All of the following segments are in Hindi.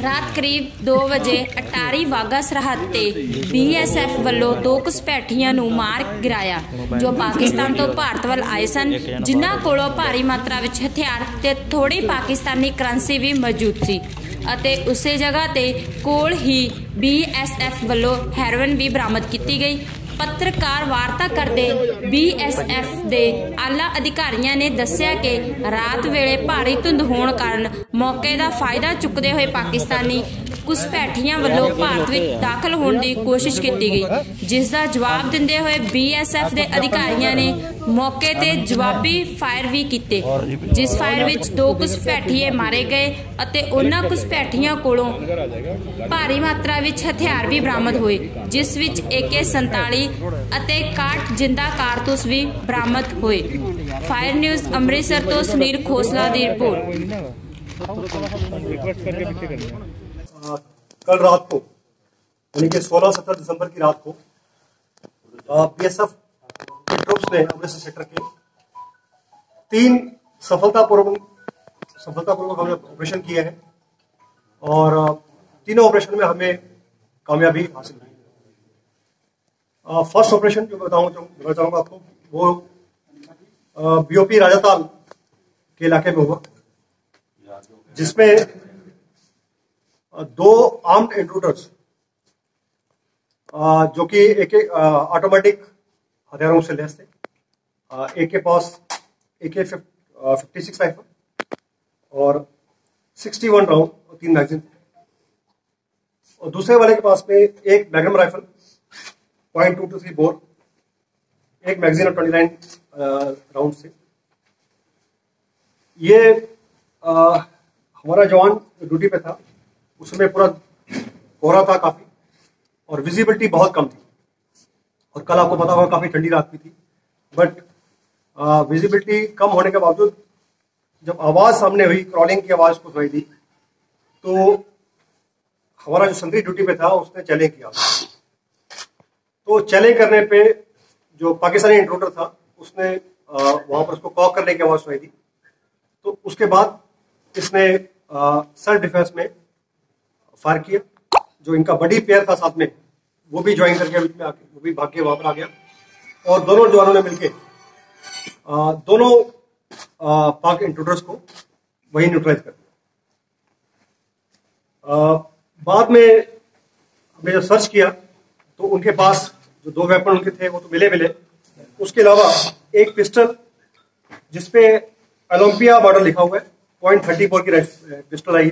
रात करीब 2 ਵਜੇ ਅਟਾਰੀ ਵਾਗਾ ਸਰਹੱਦ ਤੇ BSF ਵੱਲੋਂ 2 ਘੁਸਪੈਠੀਆਂ ਨੂੰ ਮਾਰ ਗਿਰਾਇਆ ਜੋ ਪਾਕਿਸਤਾਨ ਤੋਂ ਭਾਰਤ ਵੱਲ ਆਏ ਸਨ, ਜਿਨ੍ਹਾਂ ਕੋਲੋਂ ਭਾਰੀ ਮਾਤਰਾ ਵਿੱਚ ਹਥਿਆਰ ਤੇ ਥੋੜੀ ਪਾਕਿਸਤਾਨੀ ਕਰੰਸੀ ਵੀ ਮੌਜੂਦ ਸੀ ਅਤੇ ਉਸੇ ਜਗ੍ਹਾ ਤੇ ਕੋਲ ਹੀ BSF ਵੱਲੋਂ ਹੈਰੋਇਨ ਵੀ ਬਰਾਮਦ ਕੀਤੀ ਗਈ। पत्रकार वार्ता करते BSF के आला अधिकारियों ने दस्सिया कि रात वेले भारी धुंध होने कारण मौके का फायदा चुकते हुए पाकिस्तानी घुसपैठियों वालों भारत में दाखिल होने की कोशिश की गई, जिसका जवाब देंदे हुए BSF के अधिकारियों ने मौके ते जवाबी फायर भी किए, जिस फायर में 2 घुसपैठिए मारे गए और उन्होंने घुसपैठियों कोलों भारी मात्रा में हथियार भी बरामद हुए, जिस विच AK-47 ਅਤੇ 61 जिंदा कारतूस भी बरामद हुए। फायर न्यूज़ अमृतसर तो सुनील खोसला की रिपोर्ट। कल रात को यानी कि 16-17 दिसंबर की रात को BSF के ट्रूप्स ने अमृतसर सेक्टर के 3 सफलतापूर्वक हमने ऑपरेशन किए हैं और तीनों ऑपरेशन में हमें कामयाबी हासिल हुई। फर्स्ट ऑपरेशन जो बताना चाहूंगा आपको, वो BOP राजाताल के इलाके में हुआ, जिसमें 2 आर्म्ड इंट्रूडर्स जो कि एक ऑटोमेटिक हथियारों से लैस थे, एक के पास AK-56 राइफल और 61 राउंड और 3 मैगजीन थे, और दूसरे वाले के पास में एक मैग्नम राइफल .223 बोर, एक मैगजीन और 29 राउंड से। ये हमारा जवान ड्यूटी पे था, उसमें पूरा कोहरा था काफी और विजिबिलिटी बहुत कम थी, और कल आपको पता होगा काफी ठंडी रात भी थी, बट विजिबिलिटी कम होने के बावजूद जब आवाज सामने हुई, क्रॉलिंग की आवाज को सुनाई दी, तो हमारा जो संतरी ड्यूटी पे था उसने चैलेंज किया। तो चैलेंज करने पे जो पाकिस्तानी इंट्रूडर था उसने वहां पर उसको कॉक करने की आवाज सुनाई दी, तो उसके बाद इसने सेल्फ डिफेंस में फायर किया। जो इनका बड़ी पेयर था साथ में, वो भी ज्वाइन करके बीच में आके वो भी भाग के वहां पर आ गया, और दोनों जवानों ने मिलके दोनों पाक इंट्रूडर्स को वही न्यूट्रलाइज कर दिया। बाद में हमने जब सर्च किया तो उनके पास जो 2 वेपन उनके थे वो तो मिले, उसके अलावा एक पिस्टल जिसपे ओलंपिया मॉडल लिखा हुआ है, .34 की पिस्टल आई,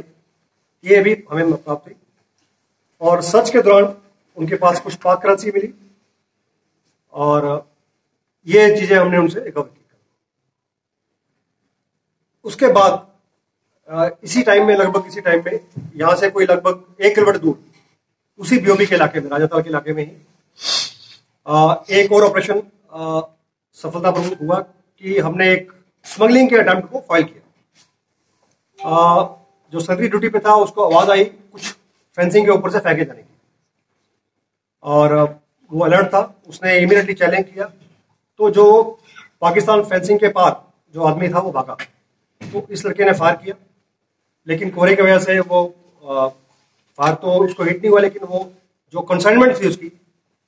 ये भी हमें प्राप्त हुई। और सर्च के दौरान उनके पास कुछ पाक करेंसी मिली, और ये चीजें हमने उनसे रिकवर की। उसके बाद इसी टाइम में यहां से कोई लगभग 1 किलोमीटर दूर उसी BOP के इलाके में, राजाताल के इलाके में ही एक और ऑपरेशन सफलतापूर्वक हुआ कि हमने एक स्मगलिंग के अटेम्प्ट को फाइल किया। जो संतरी ड्यूटी पे था उसको आवाज आई कुछ फेंसिंग के ऊपर से फेंके जाने की, और वो अलर्ट था, उसने इमीडिएटली चैलेंज किया। तो जो पाकिस्तान फेंसिंग के पार जो आदमी था वो भागा, तो इस लड़के ने फायर किया, लेकिन कोहरे की वजह से वो फायर तो उसको हिट नहीं हुआ, लेकिन वो जो कंसाइनमेंट थी उसकी,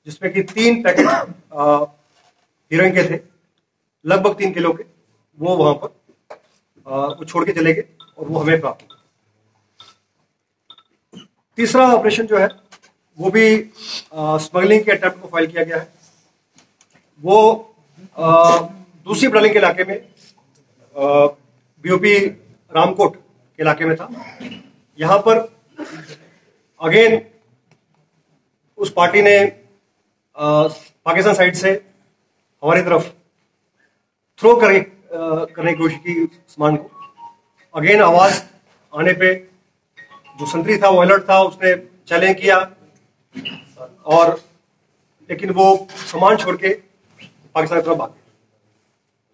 जिसमें कि 3 पैकेट हीरोइन के थे लगभग 3 किलो के, वो वहां पर वो छोड़ के चले गए और वो हमें प्राप्त हुआ। तीसरा ऑपरेशन जो है वो भी स्मगलिंग के अटेम्प्ट को फाइल किया गया है। वो दूसरी बटालियन के इलाके में BOP रामकोट के इलाके में था। यहां पर अगेन उस पार्टी ने पाकिस्तान साइड से हमारी तरफ थ्रो करने की कोशिश की सामान को। अगेन आवाज आने पे जो संतरी था वो अलर्ट था, उसने चैलेंज किया, और लेकिन वो सामान छोड़ के पाकिस्तान की तरफ भाग गए।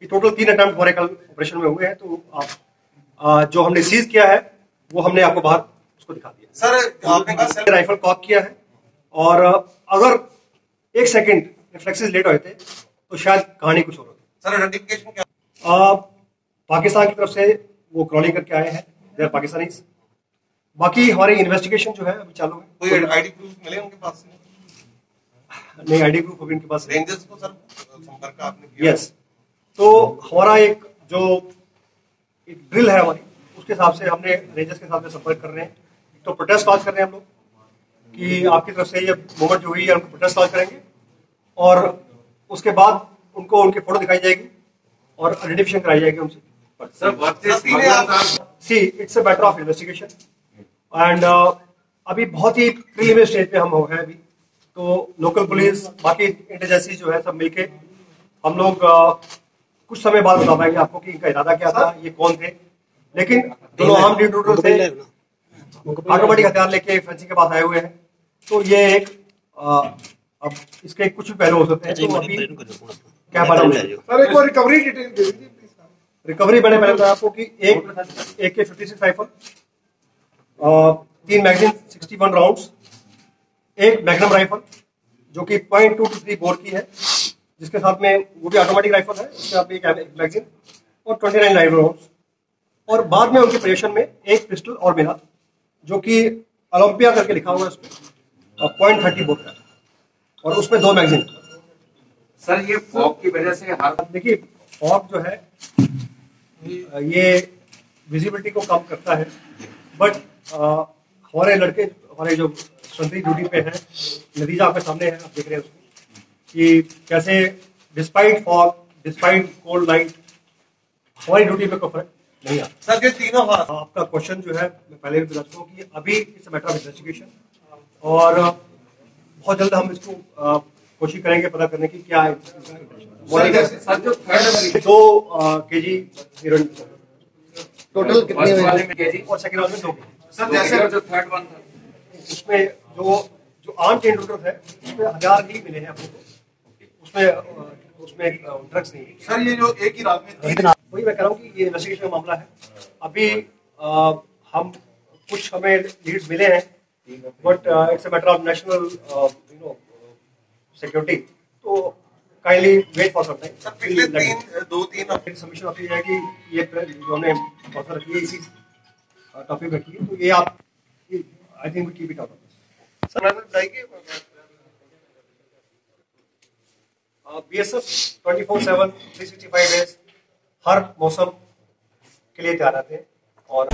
ये टोटल 3 अटेम्प्ट हमारे कल ऑपरेशन में हुए हैं। तो आप जो हमने सीज किया है वो हमने आपको बाहर उसको दिखा दिया। सर आपने कहा राइफल कॉक किया है, और अगर 1 सेकंड रिफ्लेक्सेस लेट होते तो शायद कहानी कुछ और होती। सर आइडेंटिफिकेशन क्या? पाकिस्तान की तरफ से वो क्रॉलिंग करके आए हैं, दे आर पाकिस्तानीज, बाकी हमारी इन्वेस्टिगेशन जो है अभी चालू है। कोई आईडी प्रूफ मिले उनके पास से? नहीं, आईडी प्रूफ अभी इनके पास है। रेंजर्स को सर संपर्क आपने किया? यस, तो हमारा एक ड्रिल है हमारी, उसके हिसाब से हमने रेंजर्स के साथ में संपर्क कर रहे हैं। तो प्रोटेस्ट लॉन्च कर रहे हैं हम लोग कि आपकी तरफ से ये मूवमेंट जो हुई है, उनको प्रोटेस्ट लॉन्च करेंगे और उसके बाद उनको उनकी फोटो दिखाई जाएगी और आइडेंटिफिकेशन कराई जाएगी उनसे। See it's a matter of investigation and अभी बहुत ही प्रीलिमिनरी स्टेज पे हम हो गए अभी। तो लोकल पुलिस, बाकी इंटेलिजेंसी जो है, सब मिलके हम लोग कुछ समय बाद बता पाएंगे आपको कि इनका इरादा क्या था, ये कौन थे। लेकिन दोनों आर्म इंट्रूडर थे, ऑटोमेटिक हथियार लेके फैंसी के पास आए हुए हैं। तो ये एक अब इसके कुछ भी पहलू हो सकते हैं। तो अभी क्या मालूम है सर, एक बार रिकवरी डिटेल दे दीजिए प्लीज। रिकवरी मैंने पहले बताया आपको कि एक AK-56 राइफल, 3 मैगजीन 61 राउंड्स, एक मैग्नम राइफल जो कि .223 बोर की है, जिसके साथ में वो भी ऑटोमेटिक राइफल है, उसके साथ में एक मैगजीन और 29 लाइव राउंड्स। और बाद में उनके पोजीशन में एक पिस्टल और मिला जो कि ओलंपिया करके लिखा हुआ है उसमें, .30 बोर का, और उसमें 2 मैगजीन। सर ये फॉग की वजह से देखिए, फॉग जो है ये विजिबिलिटी को कम करता है, बट हमारे लड़के, हमारे जो संतरी ड्यूटी पे हैं, नतीजा आपके सामने है, आप देख रहे हैं उसको कि कैसे despite fog, despite cold night, हमारी ड्यूटी पे कोई फर्क नहीं आता। सर ये तीनों आपका क्वेश्चन जो है, मैं पहले भी बता चुका हूँ कि अभी इट्स मैटर ऑफ इन्वेस्टिगेशन और बहुत जल्द हम इसको कोशिश करेंगे पता करने की क्या है। सर जो थर्ड 2 kg हीरोइन टोटल कितने वाले में केजी और सेकंड राउंड में 2 kg। सर जैसे जो थर्ड वन था उसमें जो आर्म इंट्रूडर है उसमें हथियार ही मिले हैं अपने को, उसमें ड्रग्स नहीं है। सर ये जो एक ही रात में वही मैं कह रहा हूँ कि ये इन्वेस्टिगेशन का मामला है। अभी हम कुछ हमें लीड्स मिले हैं, but it's a matter of national security, तो kindly wait for some time. Sir पिछले 2-3 सबमिशन आपकी जाएगी, ये जो हमने ऑफर रखी है, इसी टॉपिक रखी है, तो ये आप I think we keep it out. Sir मैंने बताइए BSF 24/7 365 डेज हर मौसम के लिए तैयार रहते हैं और